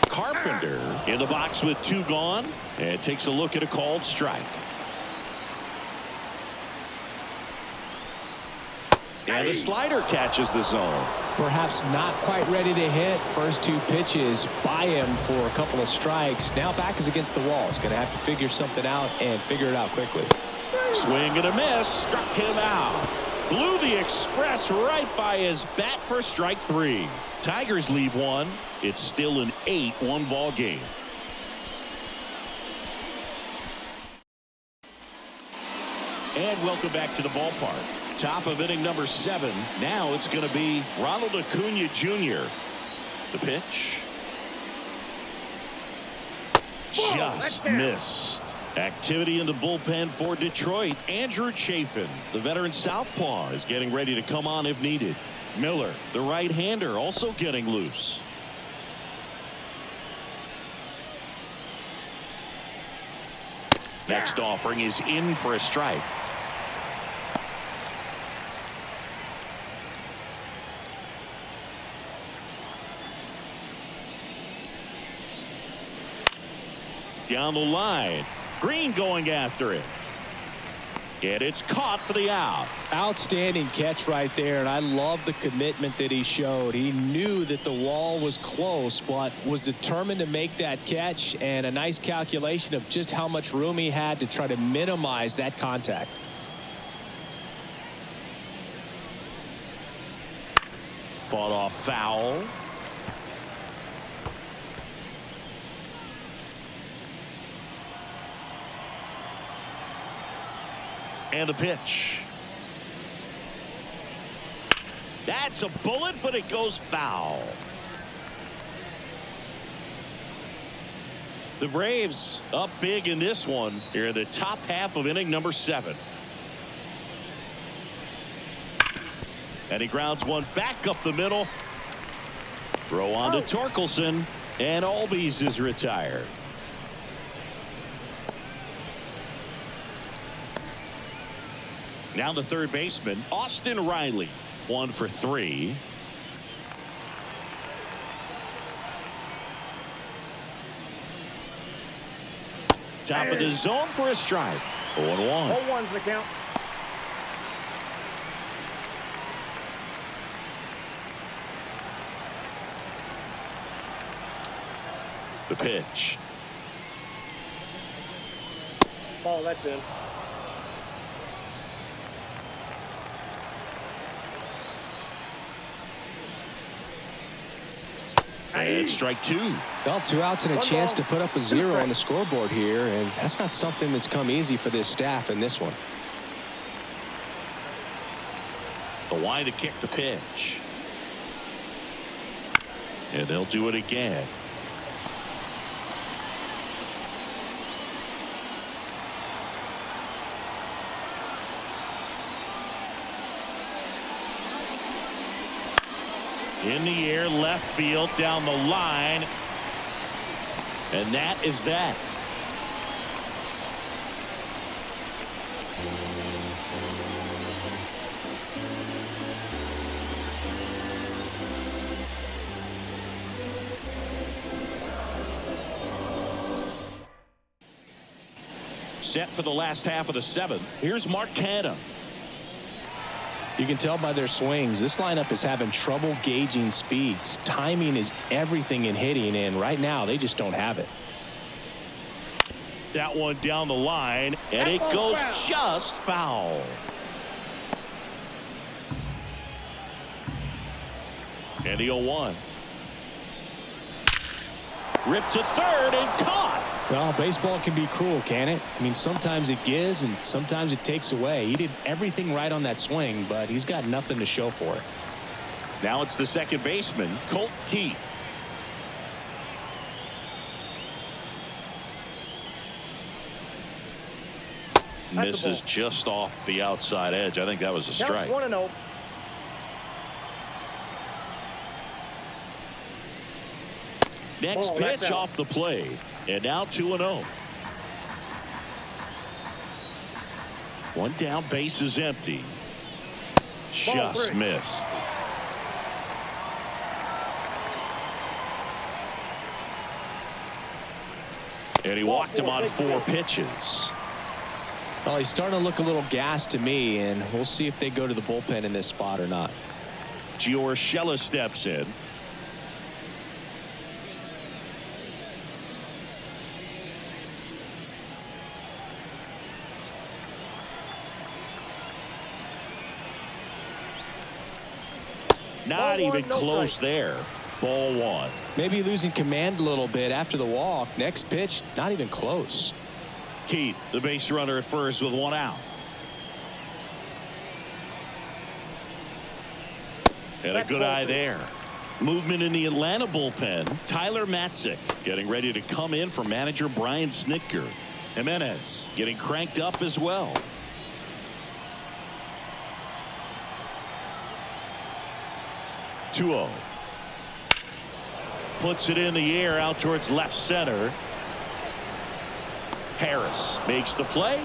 Carpenter in the box with 2 gone, and takes a look at a called strike. And the slider catches the zone. Perhaps not quite ready to hit. First 2 pitches by him for a couple of strikes. Now back is against the wall. He's going to have to figure something out and figure it out quickly. Swing and a miss. Struck him out. Blew the express right by his bat for strike 3. Tigers leave 1. It's still an 8-1 ball game. And welcome back to the ballpark. Top of inning number 7. Now it's going to be Ronald Acuna Jr. The pitch. Just missed. Activity in the bullpen for Detroit. Andrew Chafin, the veteran southpaw, is getting ready to come on if needed. Miller, the right-hander, also getting loose. Next offering is in for a strike. Down the line. Green going after it. And it's caught for the out. Outstanding catch right there, and I love the commitment that he showed. He knew that the wall was close, but was determined to make that catch, and a nice calculation of just how much room he had to try to minimize that contact. Fought off foul. And the pitch. That's a bullet, but it goes foul. The Braves up big in this one here in the top half of inning number 7. And he grounds one back up the middle. Throw on to Torkelson, and Albies is retired. Now the third baseman, Austin Riley, 1 for 3. Top of the zone for a strike. 0-1. 0-1's the count. The pitch. Ball, that's in. And strike 2. Well, 2 outs and a chance to put up a 0 on the scoreboard here, and that's not something that's come easy for this staff in this one. The line to kick the pitch. And they'll do it again. In the air, left field, down the line. And that is that. Set for the last half of the 7th. Here's Mark Canha. You can tell by their swings, this lineup is having trouble gauging speeds. Timing is everything in hitting, and right now they just don't have it. That one down the line, and it goes just foul. And the 0-1. Ripped to third and caught. Well, baseball can be cruel, can it? I mean, sometimes it gives and sometimes it takes away. He did everything right on that swing, but he's got nothing to show for it. Now it's the second baseman, Colt Keith. Misses just off the outside edge. I think that was a strike. 1-0. Next pitch off the plate. And now 2-0. One down, base is empty. Just missed. And he walked him on 4 pitches. Well, he's starting to look a little gassed to me, and we'll see if they go to the bullpen in this spot or not. Gio Urshela steps in. Not even close there. Ball 1. Maybe losing command a little bit after the walk. Next pitch, not even close. Keith, the base runner at first with 1 out. And a good eye there. Movement in the Atlanta bullpen. Tyler Matzik getting ready to come in for manager Brian Snitker. Jimenez getting cranked up as well. Two-0. Puts it in the air out towards left center. Harris makes the play.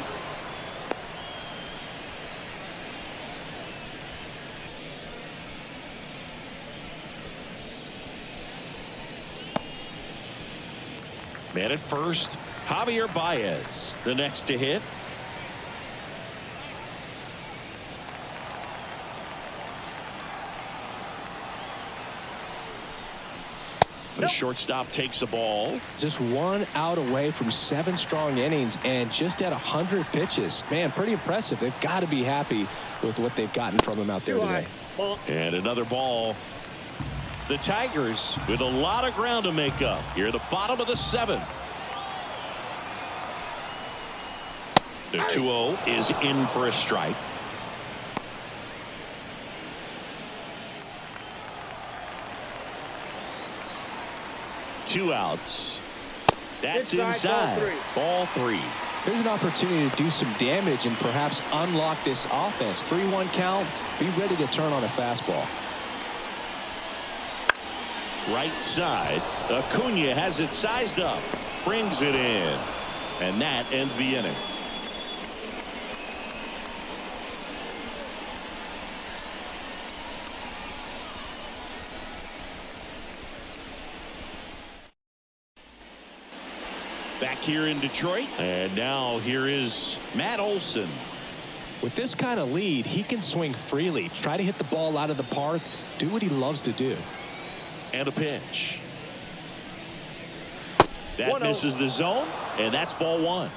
Man at first, Javier Baez, the next to hit. The shortstop takes the ball. Just 1 out away from 7 strong innings and just at 100 pitches. Man, pretty impressive. They've got to be happy with what they've gotten from him out there today. And another ball. The Tigers with a lot of ground to make up here at the bottom of the 7th. The 2-0 is in for a strike. Two outs. That's inside. Ball 3. Here's an opportunity to do some damage and perhaps unlock this offense. 3-1 count. Be ready to turn on a fastball. Right side. Acuna has it sized up. Brings it in. And that ends the inning. Back here in Detroit. And now here is Matt Olson. With this kind of lead, he can swing freely. Try to hit the ball out of the park. Do what he loves to do. And a pitch. That misses the zone. And that's ball 1.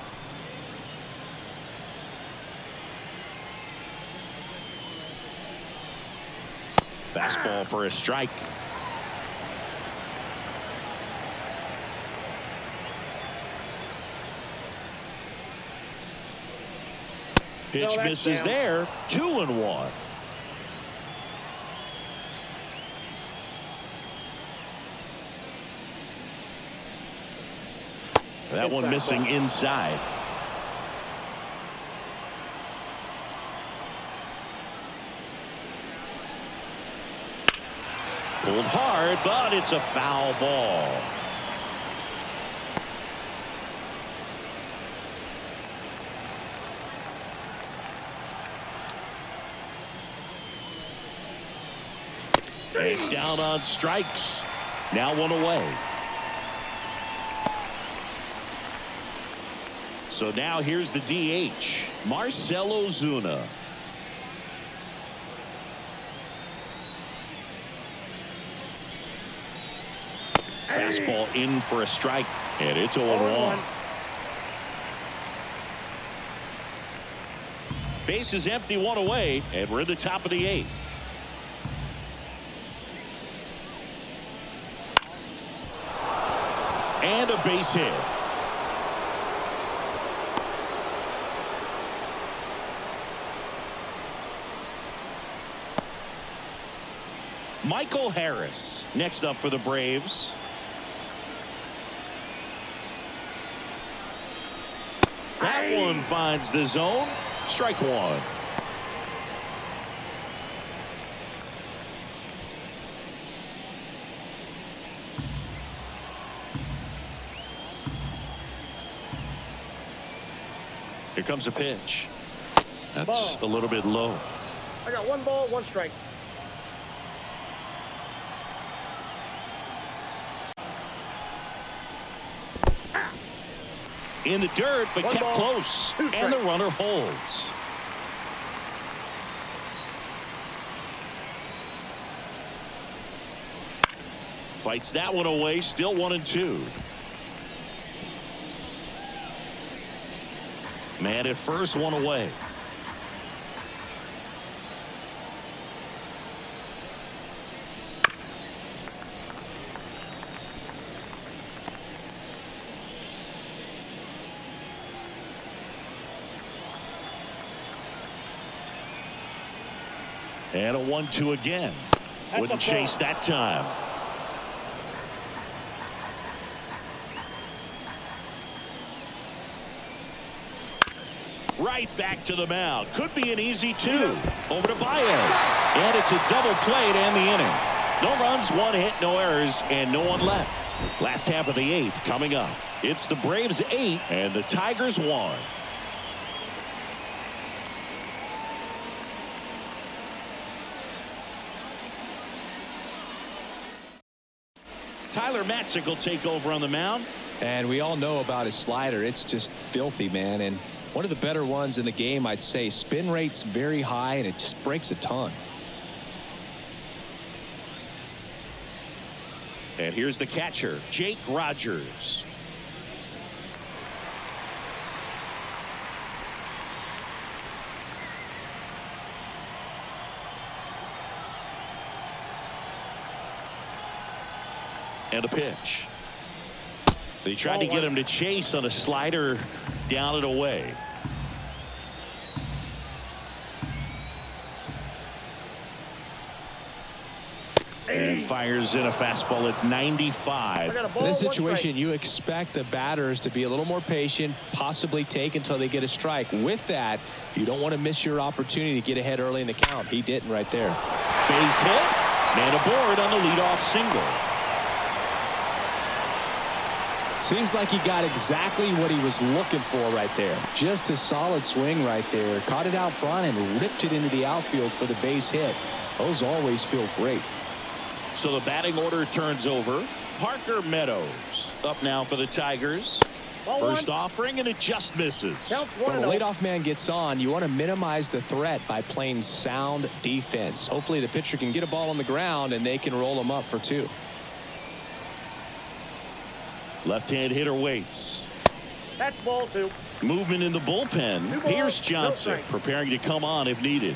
Fastball for a strike. Pitch misses there. 2-1. That one missing inside. Pulled hard, but it's a foul ball. And down on strikes. Now 1 away. So now here's the DH, Marcell Ozuna. Fastball in for a strike, and it's 0-1. Base is empty, 1 away, and we're in the top of the 8th. And a base hit. Michael Harris next up for the Braves. That one finds the zone. Strike 1. Here comes a pitch. That's a little bit low. I got 1 ball, 1 strike. In the dirt, but kept close. And the runner holds. Fights that one away. Still 1-2. Man at first, 1 away. And a 1-2 again. Wouldn't chase that time. Right back to the mound. Could be an easy 2. Over to Baez. And it's a double play to end the inning. No runs, 1 hit, no errors, and no one left. Last half of the 8th coming up. It's the Braves 8 and the Tigers 1. Tyler Matzik will take over on the mound. And we all know about his slider. It's just filthy, man. And one of the better ones in the game, I'd say. Spin rate's very high, and it just breaks a ton. And here's the catcher, Jake Rogers. And a pitch. They tried to get him to chase on a slider down and away. And fires in a fastball at 95. In this situation, you expect the batters to be a little more patient, possibly take until they get a strike. With that, you don't want to miss your opportunity to get ahead early in the count. He didn't right there. Base hit. Man aboard on the leadoff single. Seems like he got exactly what he was looking for right there. Just a solid swing right there. Caught it out front and ripped it into the outfield for the base hit. Those always feel great. So the batting order turns over. Parker Meadows up now for the Tigers. First offering, and it just misses. When the leadoff man gets on, you want to minimize the threat by playing sound defense. Hopefully the pitcher can get a ball on the ground and they can roll him up for 2. Left-hand hitter waits. That's ball 2. Movement in the bullpen. Here's Johnson preparing to come on if needed.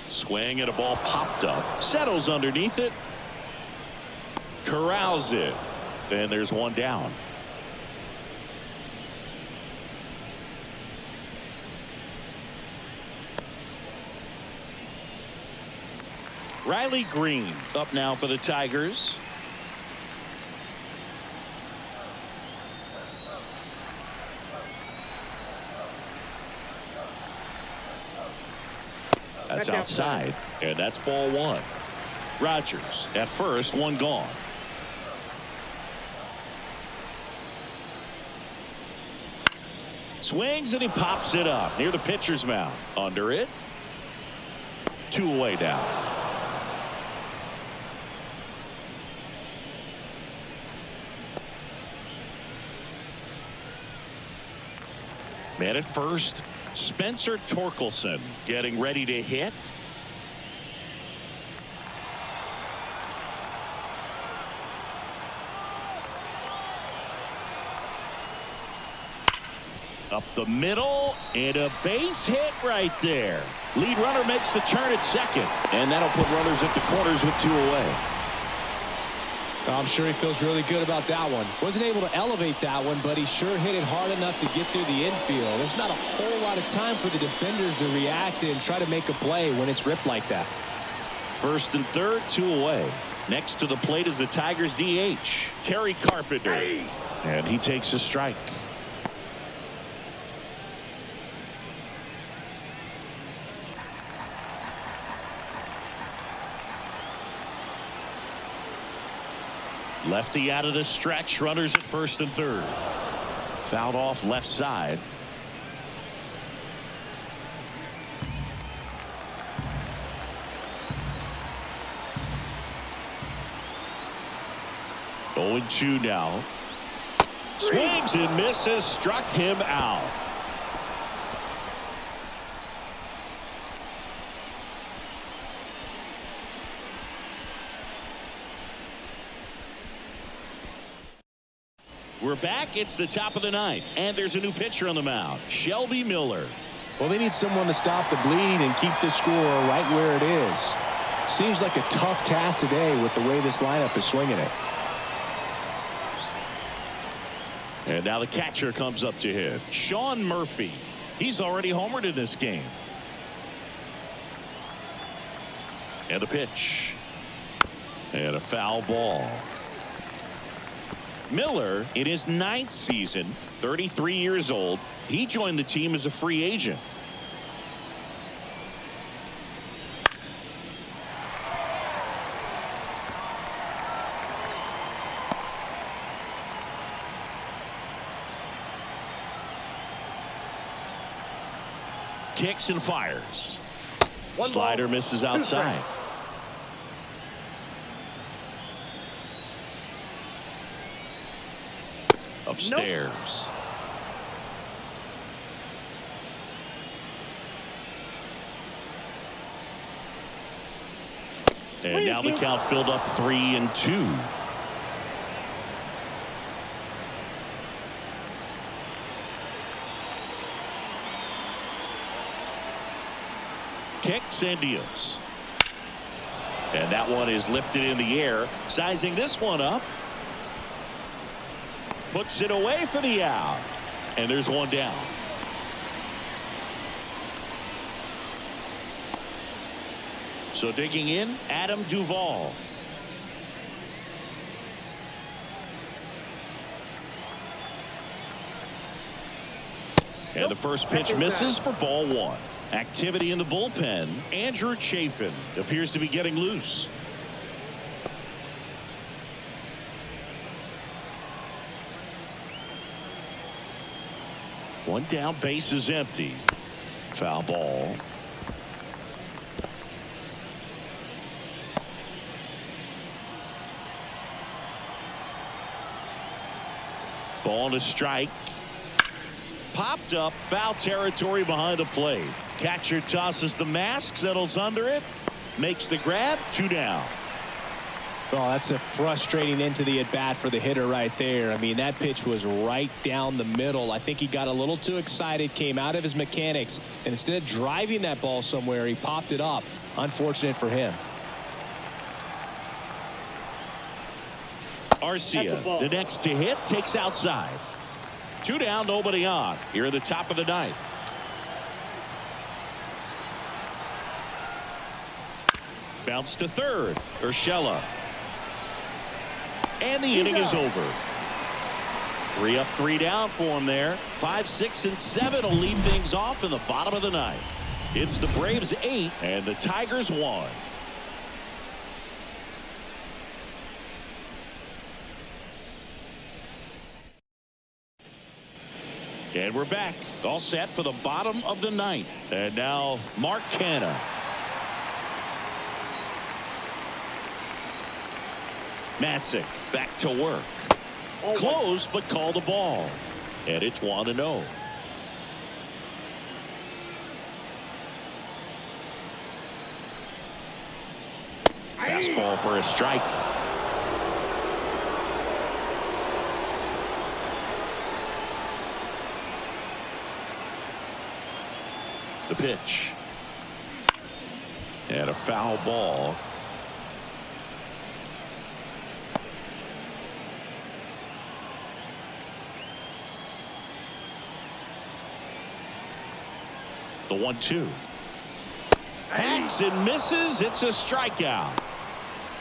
Swing, and a ball popped up. Settles underneath it. Corrals it. And there's one down. Riley Green up now for the Tigers. That's outside, and that's ball 1. Rogers at first, 1 gone. Swings, and he pops it up near the pitcher's mound. Under it. 2 away now. Man at first, Spencer Torkelson getting ready to hit. Up the middle, and a base hit right there. Lead runner makes the turn at second, and that'll put runners at the corners with 2 away. I'm sure he feels really good about that one. Wasn't able to elevate that one, but he sure hit it hard enough to get through the infield. There's not a whole lot of time for the defenders to react and try to make a play when it's ripped like that. First and third, 2 away. Next to the plate is the Tigers DH, Terry Carpenter. And he takes a strike. Lefty out of the stretch. Runners at first and third. Fouled off left side. Oh, 2 now. Swings and misses. Struck him out. We're back. It's the top of the 9th, and there's a new pitcher on the mound, Shelby Miller. Well, they need someone to stop the bleed and keep the score right where it is. Seems like a tough task today with the way this lineup is swinging it. And now the catcher comes up to hit, Sean Murphy. He's already homered in this game. And the pitch. And a foul ball. Miller, in his 9th season, 33 years old, he joined the team as a free agent. Kicks and fires. Slider misses outside. Upstairs. And now the count filled up 3-2. Kicks and deals. And that one is lifted in the air. Sizing this one up. Puts it away for the out. And there's one down. So digging in, Adam Duvall. And the first pitch misses for ball 1. Activity in the bullpen. Andrew Chafin appears to be getting loose. One down, base is empty. Foul ball. Ball to strike. Popped up, foul territory behind the plate. Catcher tosses the mask, settles under it, makes the grab, 2 down. Oh, that's a frustrating end to the at-bat for the hitter right there. I mean, that pitch was right down the middle. I think he got a little too excited, came out of his mechanics, and instead of driving that ball somewhere, he popped it up. Unfortunate for him. Arcia, the next to hit, takes outside. 2 down, nobody on. Here at the top of the 9th. Bounce to third. Urshela. And the inning is over. 3 up, 3 down for him there. 5, 6, and 7 will lead things off in the bottom of the 9th. It's the Braves 8 and the Tigers 1. And we're back. All set for the bottom of the 9th. And now Mark Canha. Matzik back to work. Close, but called the ball. And it's 1-0. Fastball for a strike. The pitch. And a foul ball. The 1-2. Hacks and misses. It's a strikeout.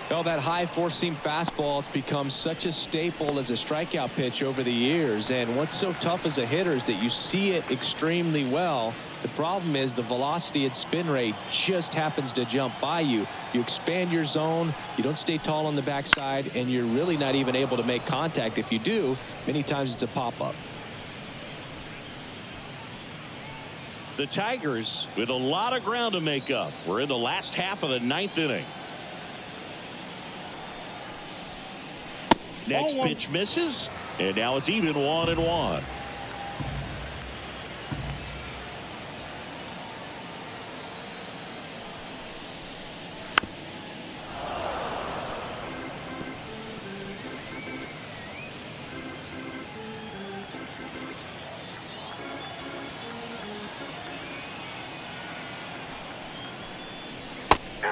Well, that high four-seam fastball, it's become such a staple as a strikeout pitch over the years. And what's so tough as a hitter is that you see it extremely well. The problem is the velocity and spin rate just happens to jump by you. You expand your zone, you don't stay tall on the backside, and you're really not even able to make contact. If you do, many times it's a pop-up. The Tigers with a lot of ground to make up. We're in the last half of the 9th inning. Next pitch misses, and now it's even 1-1.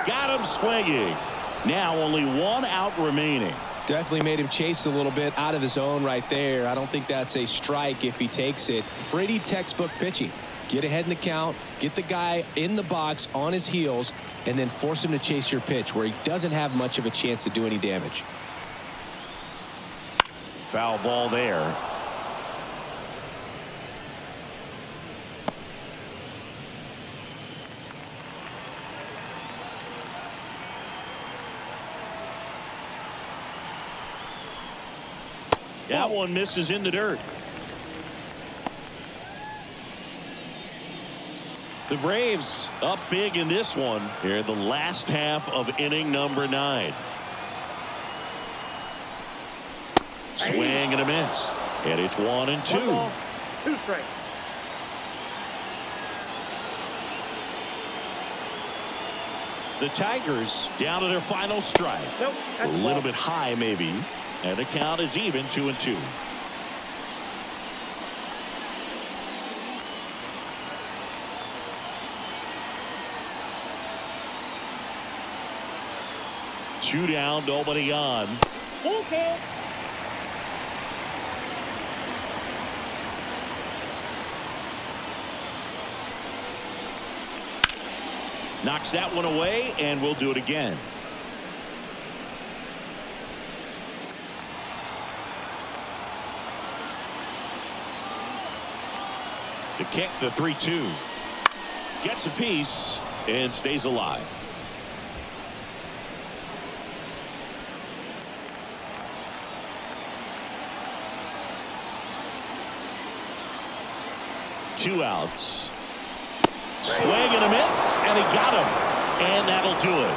Got him swinging. Now only 1 out remaining. Definitely made him chase a little bit out of his zone right there. I don't think that's a strike if he takes it. Pretty textbook pitching. Get ahead in the count, get the guy in the box on his heels, and then force him to chase your pitch where he doesn't have much of a chance to do any damage. Foul ball there. That one misses in the dirt. The Braves up big in this one here in the last half of inning number 9. Swing and a miss. And it's 1-2. 1 ball, 2 strikes. The Tigers down to their final strike. Nope, A little bit high maybe. And the count is even 2-2. Two down, nobody on. Full count. Knocks that one away, and we'll do it again. The kick, the 3-2. Gets a piece and stays alive. Two outs. Swing and a miss, and he got him. And that'll do it.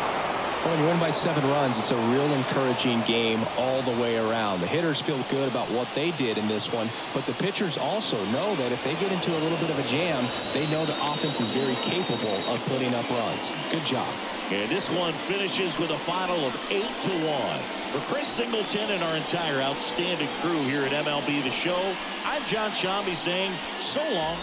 When you win by 7 runs, it's a real encouraging game all the way around. The hitters feel good about what they did in this one, but the pitchers also know that if they get into a little bit of a jam, they know the offense is very capable of putting up runs. Good job. And this one finishes with a final of 8-1. For Chris Singleton and our entire outstanding crew here at MLB The Show, I'm John Shambi saying so long.